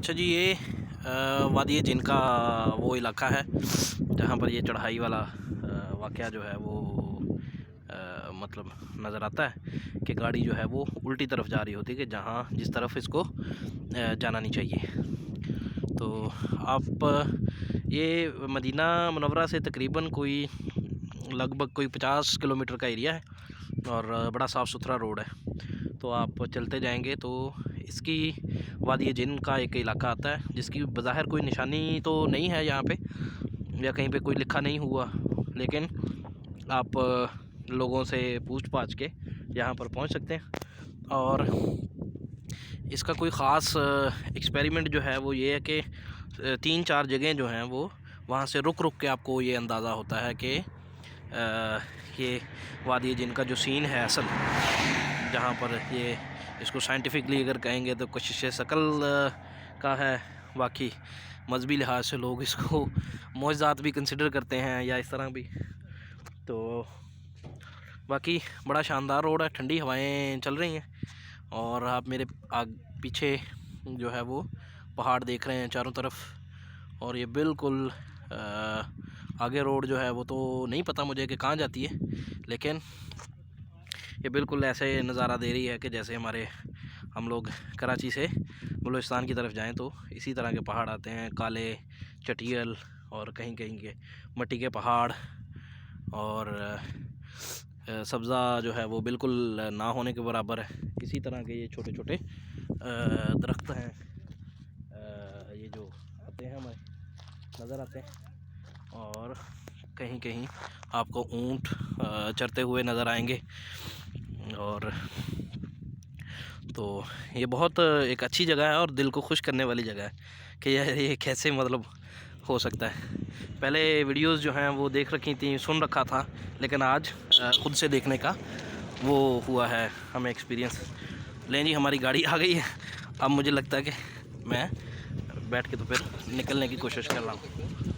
अच्छा जी, ये वादी जिन का वो इलाका है जहाँ पर ये चढ़ाई वाला वाक़या जो है वो मतलब नज़र आता है कि गाड़ी जो है वो उल्टी तरफ जा रही होती है कि जहाँ जिस तरफ इसको जाना नहीं चाहिए। तो आप ये मदीना मुनव्वरा से तकरीबन कोई लगभग कोई 50 किलोमीटर का एरिया है और बड़ा साफ़ सुथरा रोड है। तो आप चलते जाएंगे तो इसकी वादी जिन का एक इलाका आता है जिसकी बज़ाहिर कोई निशानी तो नहीं है यहाँ पे या कहीं पे कोई लिखा नहीं हुआ, लेकिन आप लोगों से पूछ पाछ के यहाँ पर पहुँच सकते हैं। और इसका कोई ख़ास एक्सपेरिमेंट जो है वो ये है कि 3-4 जगह जो हैं वो वहाँ से रुक रुक के आपको ये अंदाज़ा होता है कि ये वादी जिन का जो सीन है असल, जहाँ पर ये इसको साइंटिफिकली अगर कहेंगे तो कशिश शकल का है। बाकी मजहबी लिहाज से लोग इसको मौजज़ात भी कंसिडर करते हैं या इस तरह भी। तो बाकी बड़ा शानदार रोड है, ठंडी हवाएं चल रही हैं और आप मेरे पीछे जो है वो पहाड़ देख रहे हैं चारों तरफ। और ये बिल्कुल आगे रोड जो है वो तो नहीं पता मुझे कि कहाँ जाती है, लेकिन ये बिल्कुल ऐसे नज़ारा दे रही है कि जैसे हम लोग कराची से बलूचिस्तान की तरफ जाएं तो इसी तरह के पहाड़ आते हैं, काले चटियल और कहीं कहीं के मिट्टी के पहाड़, और सब्ज़ा जो है वो बिल्कुल ना होने के बराबर है। इसी तरह के ये छोटे छोटे दरख्त हैं, ये जो आते हैं हमारे नज़र आते हैं, और कहीं कहीं आपको ऊँट चरते हुए नज़र आएंगे। और तो ये बहुत एक अच्छी जगह है और दिल को खुश करने वाली जगह है कि ये कैसे मतलब हो सकता है। पहले वीडियोस जो हैं वो देख रखी थी, सुन रखा था, लेकिन आज ख़ुद से देखने का वो हुआ है हमें एक्सपीरियंस। लें जी, हमारी गाड़ी आ गई है। अब मुझे लगता है कि मैं बैठ के तो फिर निकलने की कोशिश कर रहा हूँ।